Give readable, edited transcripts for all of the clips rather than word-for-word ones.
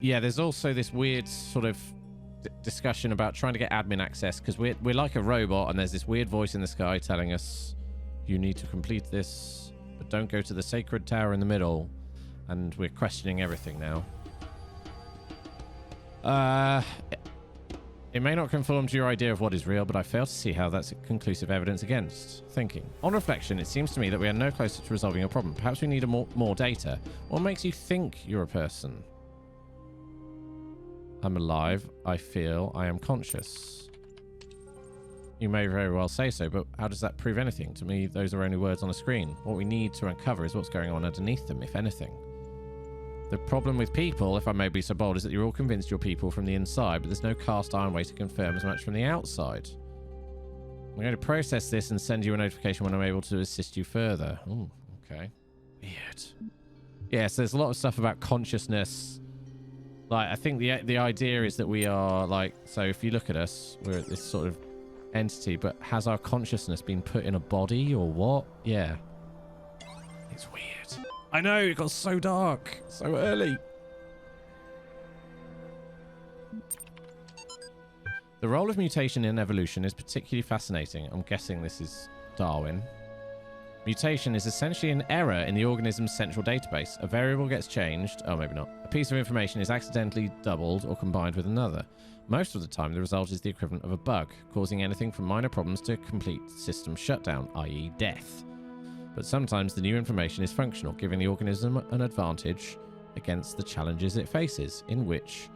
Yeah, there's also this weird sort of discussion about trying to get admin access because we're like a robot, and there's this weird voice in the sky telling us you need to complete this, but don't go to the sacred tower in the middle. And we're questioning everything now. It may not conform to your idea of what is real, but I fail to see how that's conclusive evidence against thinking. On reflection, it seems to me that we are no closer to resolving your problem. Perhaps we need more data. What makes you think you're a person? I'm alive. I feel. I am conscious. You may very well say so, but how does that prove anything? To me, those are only words on a screen. What we need to uncover is what's going on underneath them, if anything. The problem with people, if I may be so bold, is that you're all convinced you're people from the inside, but there's no cast iron way to confirm as much from the outside. I'm going to process this and send you a notification when I'm able to assist you further. Oh, okay. Weird. Yes, there's a lot of stuff about consciousness. Like, I think the idea is that we are, like, so if you look at us, we're this sort of entity, but has our consciousness been put in a body or what? Yeah. It's weird. I know, it got so dark so early. The role of mutation in evolution is particularly fascinating. I'm guessing this is Darwin. Mutation is essentially an error in the organism's central database. A variable gets changed. Oh, maybe not. A piece of information is accidentally doubled or combined with another. Most of the time, the result is the equivalent of a bug, causing anything from minor problems to complete system shutdown, i.e. death. But sometimes the new information is functional, giving the organism an advantage against the challenges it faces, in which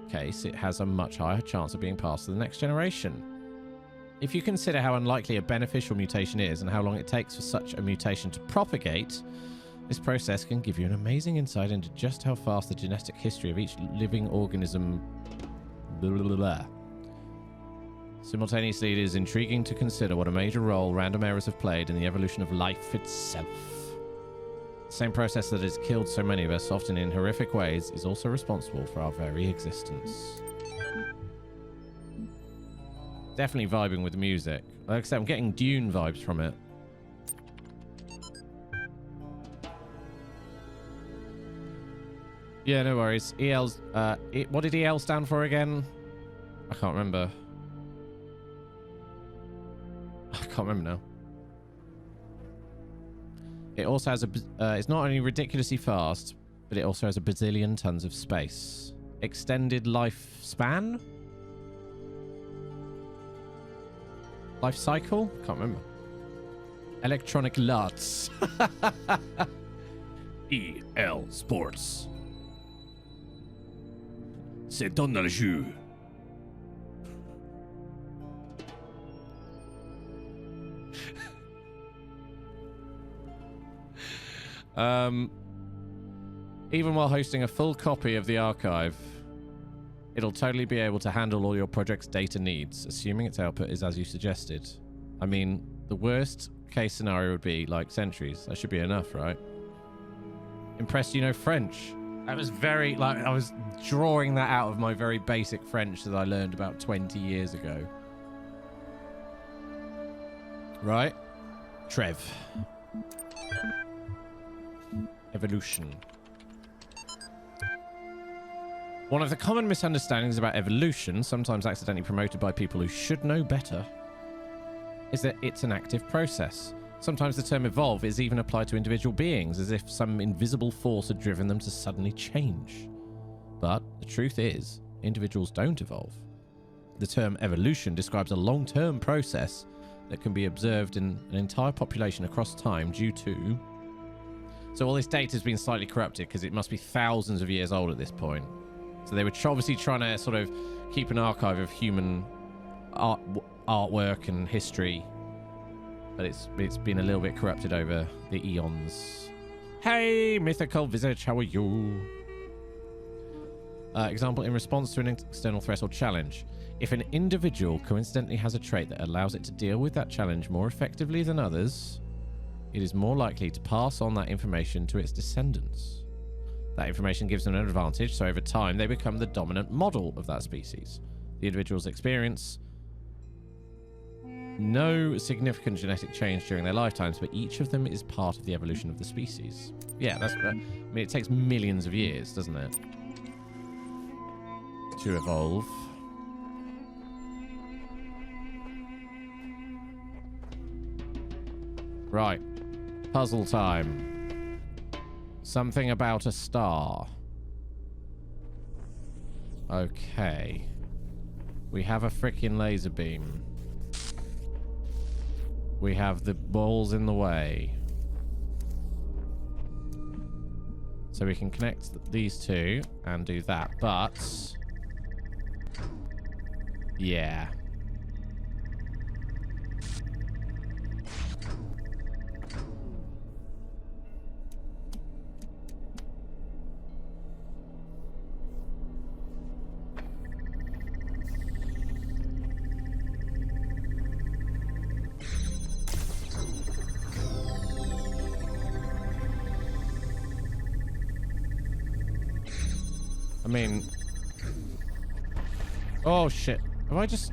case it has a much higher chance of being passed to the next generation. If you consider how unlikely a beneficial mutation is and how long it takes for such a mutation to propagate, this process can give you an amazing insight into just how fast the genetic history of each living organism... Blah, blah, blah. Simultaneously, it is intriguing to consider what a major role random errors have played in the evolution of life itself. The same process that has killed so many of us, often in horrific ways, is also responsible for our very existence. Definitely vibing with the music. Like I said, I'm getting Dune vibes from it. Yeah, no worries. EL's... what did EL stand for again? I can't remember. I can't remember now. It also has a... it's not only ridiculously fast, but it also has a bazillion tons of space. Extended lifespan? Life cycle? Can't remember. Electronic Lots. EL Sports. C'est dans le jeu. Even while hosting a full copy of the archive, it'll totally be able to handle all your project's data needs, assuming its output is as you suggested. I mean, the worst case scenario would be like centuries. That should be enough, right? Impressed you know French? That was very, like, I was drawing that out of my very basic French that I learned about 20 years ago. Right? Trev. Evolution. One of the common misunderstandings about evolution, sometimes accidentally promoted by people who should know better, is that it's an active process. Sometimes the term evolve is even applied to individual beings, as if some invisible force had driven them to suddenly change. But the truth is, individuals don't evolve. The term evolution describes a long-term process that can be observed in an entire population across time due to... So all this data has been slightly corrupted because it must be thousands of years old at this point. So they were obviously trying to sort of keep an archive of human artwork and history, but it's been a little bit corrupted over the eons. Hey, mythical visage, how are you? Example, in response to an external threat or challenge. If an individual coincidentally has a trait that allows it to deal with that challenge more effectively than others, it is more likely to pass on that information to its descendants. That information gives them an advantage, so over time they become the dominant model of that species. The individuals experience no significant genetic change during their lifetimes, but each of them is part of the evolution of the species. Yeah, that's... I mean, it takes millions of years, doesn't it? to evolve. Right. Puzzle time. Something about a star. Okay. We have a freaking laser beam. We have the balls in the way. So we can connect these two and do that, but... yeah. I mean... oh, shit. Have I just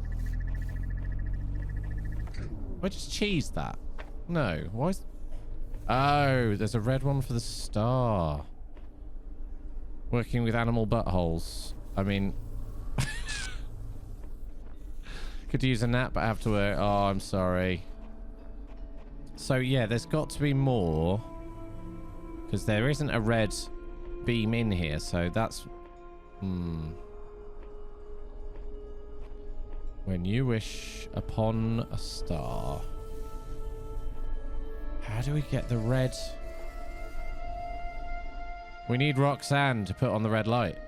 cheesed that? No. Why is... oh, there's a red one for the star. Working with animal buttholes. I mean... could use a nap, but I have to work. Oh, I'm sorry. So, yeah, there's got to be more. Because there isn't a red beam in here, so that's... when you wish upon a star. How do we get the red? We need Roxanne to put on the red light.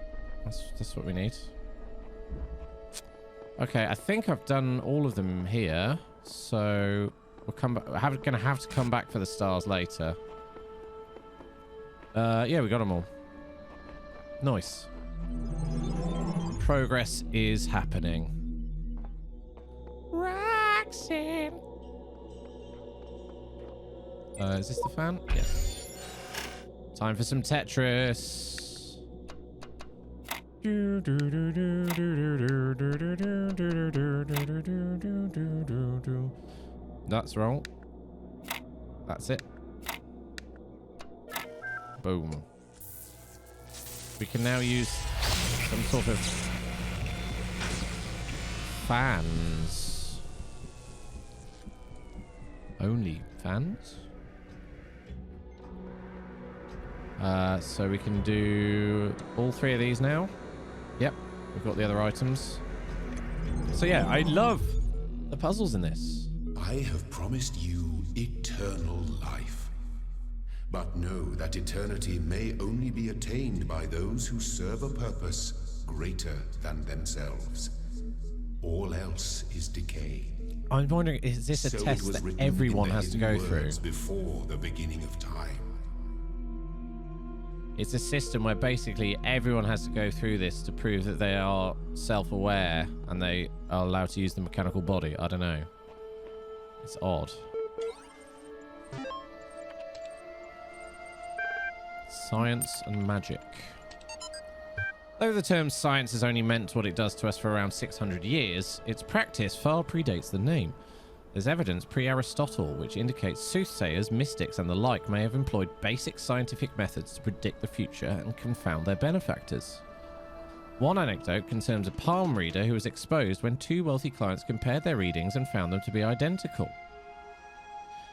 That's what we need. Okay, I think I've done all of them here. So we'll come back. We're gonna have to come back for the stars later. Yeah, we got them all. Nice. Progress is happening. Roxanne. Is this the fan? Yes. Time for some Tetris. That's wrong. That's it. Boom. We can now use some sort of fans. Only fans? So we can do all three of these now. Yep, we've got the other items. So yeah, I love the puzzles in this. I have promised you eternal life. But know that eternity may only be attained by those who serve a purpose greater than themselves. All else is decay. I'm wondering, is this a test that everyone has to go through? Before the beginning of time. It's a system where basically everyone has to go through this to prove that they are self-aware and they are allowed to use the mechanical body. I don't know. It's odd. Science and magic. Though the term science has only meant what it does to us for around 600 years, its practice far predates the name. There's evidence pre-Aristotle which indicates soothsayers, mystics and the like may have employed basic scientific methods to predict the future and confound their benefactors. One anecdote concerns a palm reader who was exposed when two wealthy clients compared their readings and found them to be identical.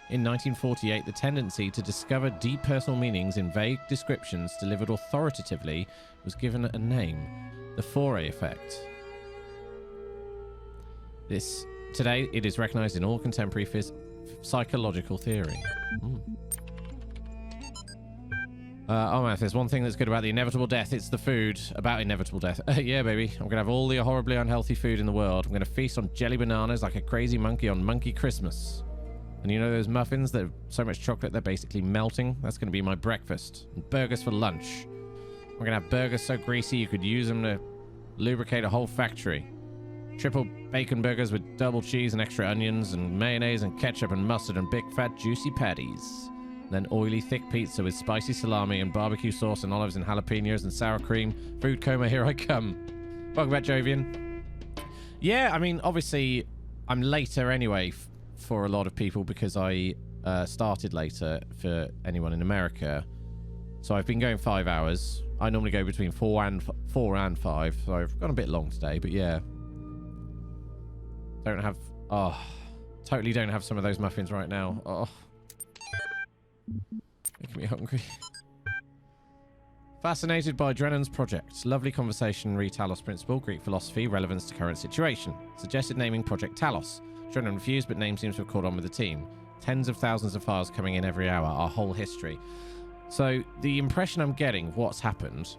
In 1948, the tendency to discover deep personal meanings in vague descriptions delivered authoritatively was given a name, the Fourier effect. Today, it is recognized in all contemporary psychological theory. Oh man, if there's one thing that's good about the inevitable death, it's the food. About inevitable death. Yeah, baby. I'm going to have all the horribly unhealthy food in the world. I'm going to feast on jelly bananas like a crazy monkey on Monkey Christmas. And you know those muffins that have so much chocolate they're basically melting? That's going to be my breakfast. And burgers for lunch. We're going to have burgers so greasy you could use them to lubricate a whole factory. Triple bacon burgers with double cheese and extra onions and mayonnaise and ketchup and mustard and big fat juicy patties. Then oily thick pizza with spicy salami and barbecue sauce and olives and jalapenos and sour cream. Food coma, here I come. Welcome back, Jovian. Yeah, I mean, obviously, I'm later anyway for a lot of people because I started later for anyone in America. So I've been going 5 hours. I normally go between 4 and 5, so I've gone a bit long today, but yeah. Don't have... Oh, totally don't have some of those muffins right now. Oh. Making me hungry. Fascinated by Drennan's project. Lovely conversation, re Talos Principle, Greek philosophy, relevance to current situation. Suggested naming Project Talos. Drennan refused, but name seems to have caught on with the team. Tens of thousands of files coming in every hour, our whole history. So the impression I'm getting of what's happened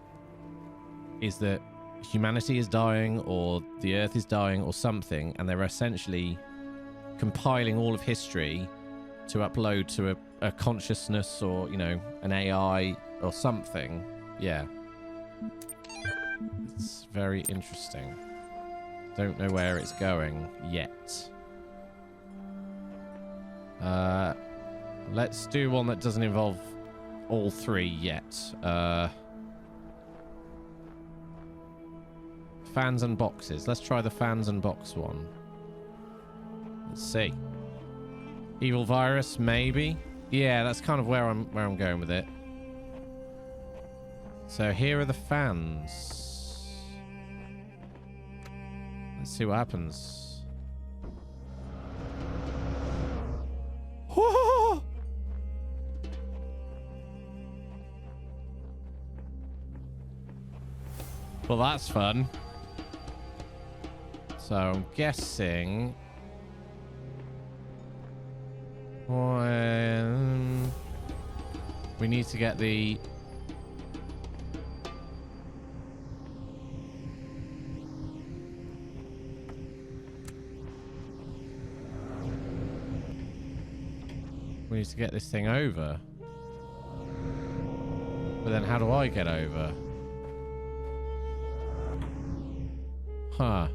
is that humanity is dying, or the Earth is dying, or something, and they're essentially compiling all of history to upload to a consciousness, or, you know, an AI or something. Yeah. It's very interesting. Don't know where it's going yet. Let's do one that doesn't involve all three yet. Fans and boxes. Let's try the fans and box one. Let's see. Evil virus, maybe. Yeah, that's kind of where I'm going with it. So here are the fans. Let's see what happens. Well, that's fun. So I'm guessing when we need to get the this thing over. But then how do I get over? Huh.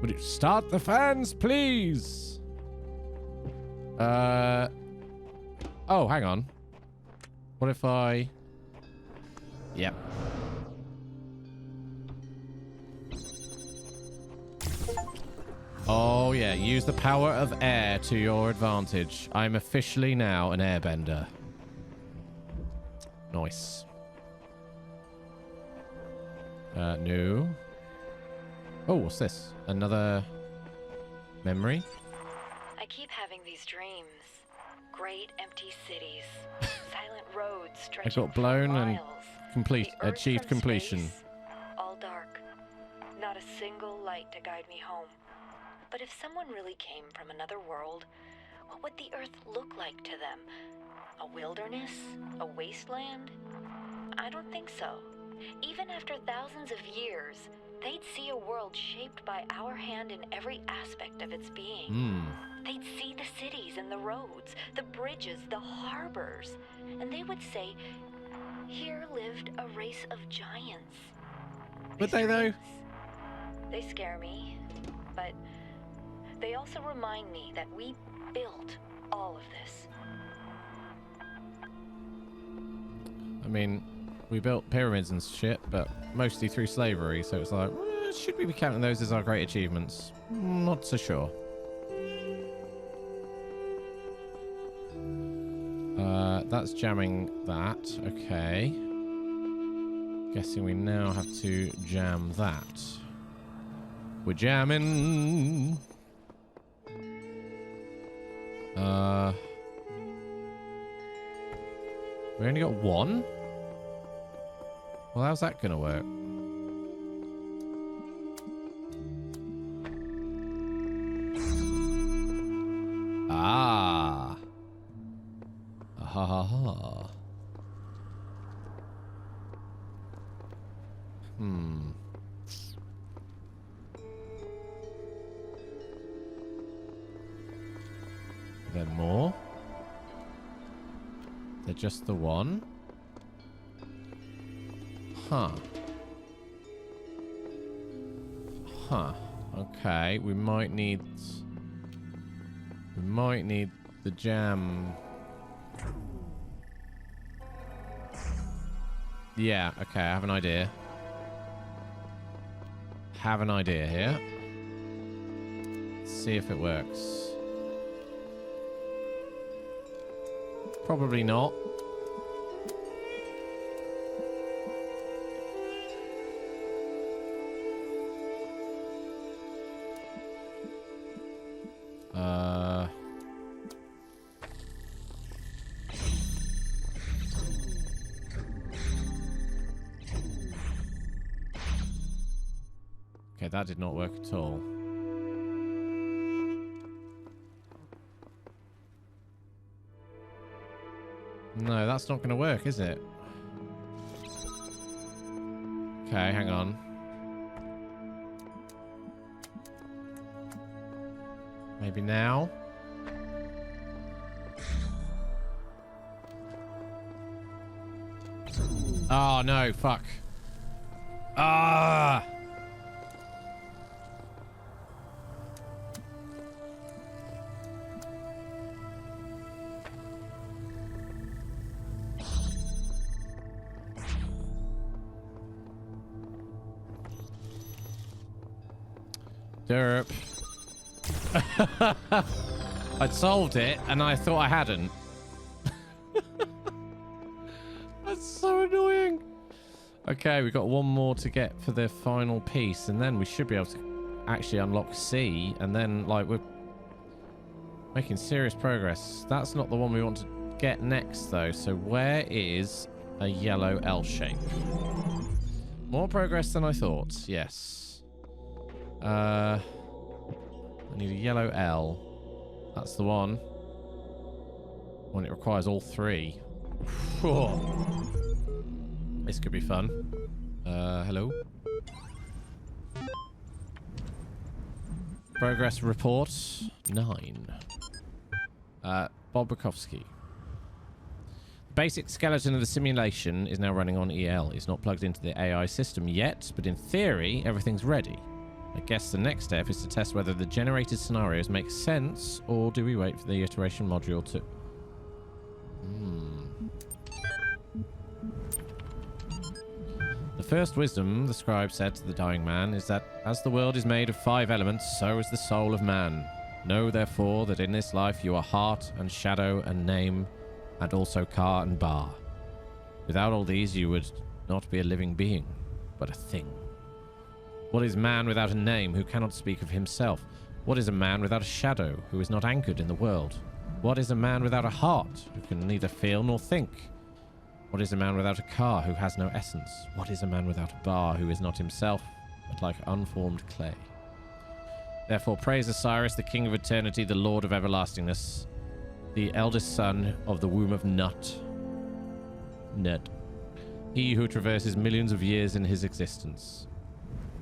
Would it start the fans, please? Oh, hang on. What if I... Yep. Oh, yeah. Use the power of air to your advantage. I'm officially now an airbender. Nice. No. Oh, what's this? Another memory? I keep having these dreams. Great empty cities. Silent roads stretching I got blown for miles. And achieved from completion. Space, all dark. Not a single light to guide me home. But if someone really came from another world, what would the Earth look like to them? A wilderness? A wasteland? I don't think so. Even after thousands of years, they'd see a world shaped by our hand in every aspect of its being. They'd see the cities and the roads, the bridges, the harbors, and they would say, here lived a race of giants. Would they, though? They scare me, but they also remind me that we built all of this. I mean, we built pyramids and shit, but mostly through slavery, so it's like, should we be counting those as our great achievements? Not so sure. That's jamming that. Okay. Guessing we now have to jam that. We're jamming. We only got one? Well, how's that gonna work? Ah. Ha ha ha. Then more? They're just the one? Huh. Huh. Okay, we might need the jam. Yeah, okay, I have an idea. Have an idea here. Let's see if it works. Probably not. Okay, that did not work at all. No, that's not going to work, is it? Okay, hang on. Maybe now? Oh, no, fuck. Ah! Derp. I'd solved it, and I thought I hadn't. That's so annoying. Okay, we've got one more to get for the final piece, and then we should be able to actually unlock C, and then, like, we're making serious progress. That's not the one we want to get next, though. So where is a yellow L shape? More progress than I thought, yes. I need a yellow L. That's the one. When it requires all three. This could be fun. Hello? Progress report 9. Bob Bukowski. Basic skeleton of the simulation is now running on EL. It's not plugged into the AI system yet, but in theory, everything's ready. I guess the next step is to test whether the generated scenarios make sense, or do we wait for the iteration module to... The first wisdom the scribe said to the dying man is that as the world is made of 5 elements, so is the soul of man. Know, therefore, that in this life you are heart and shadow and name, and also car and bar. Without all these, you would not be a living being, but a thing. What is man without a name, who cannot speak of himself? What is a man without a shadow, who is not anchored in the world? What is a man without a heart, who can neither feel nor think? What is a man without a car, who has no essence? What is a man without a bar, who is not himself, but like unformed clay? Therefore praise Osiris, the king of eternity, the lord of everlastingness, the eldest son of the womb of Nut. He who traverses millions of years in his existence.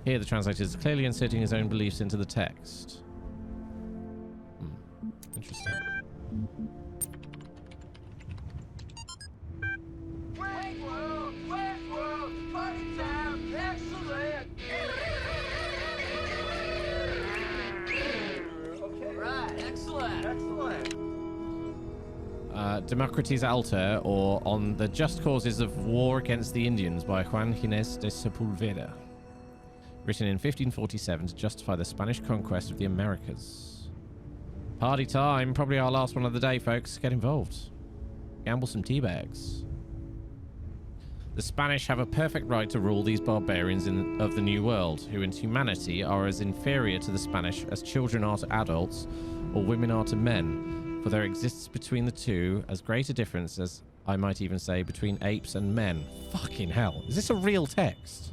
Here the translator is clearly inserting his own beliefs into the text. Interesting. Democracy's Altar, or On the Just Causes of War Against the Indians by Juan Ginés de Sepulveda. Written in 1547 to justify the Spanish conquest of the Americas. Party time. Probably our last one of the day, folks. Get involved. Gamble some tea bags. The Spanish have a perfect right to rule these barbarians of the New World, who in humanity are as inferior to the Spanish as children are to adults, or women are to men. For there exists between the two as great a difference as, I might even say, between apes and men. Fucking hell. Is this a real text?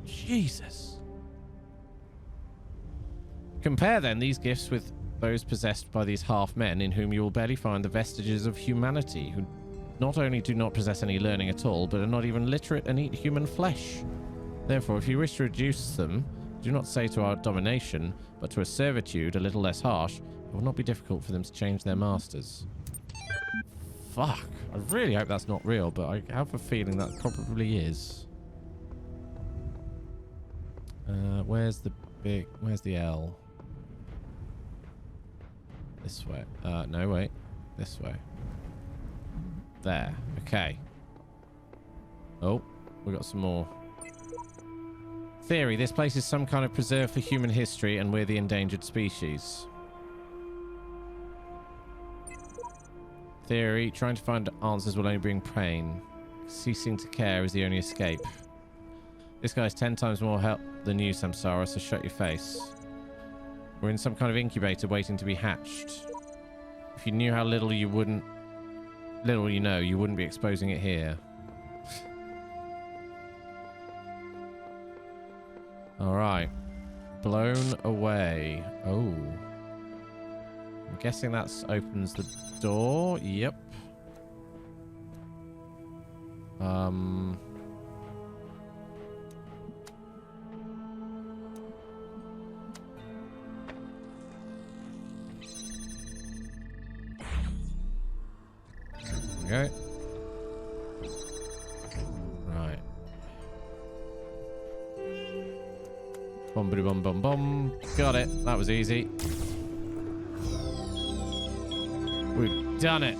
Jesus. Compare then these gifts with those possessed by these half-men, in whom you will barely find the vestiges of humanity, who not only do not possess any learning at all, but are not even literate and eat human flesh. Therefore, if you wish to reduce them, do not say to our domination, but to a servitude a little less harsh. It will not be difficult for them to change their masters. Fuck. I really hope that's not real, but I have a feeling that probably is. Where's the L? This way. No, wait. This way. There. Okay. Oh, we got some more. Theory. This place is some kind of preserve for human history, and we're the endangered species. Theory. Trying to find answers will only bring pain. Ceasing to care is the only escape. This guy's 10 times more help than you, Samsara, so shut your face. We're in some kind of incubator waiting to be hatched. If you knew how little you know, you wouldn't be exposing it here. Alright. blown away. Oh. I'm guessing that opens the door. Yep. Okay. Right. Bum bum bum bum. Got it. That was easy. We've done it.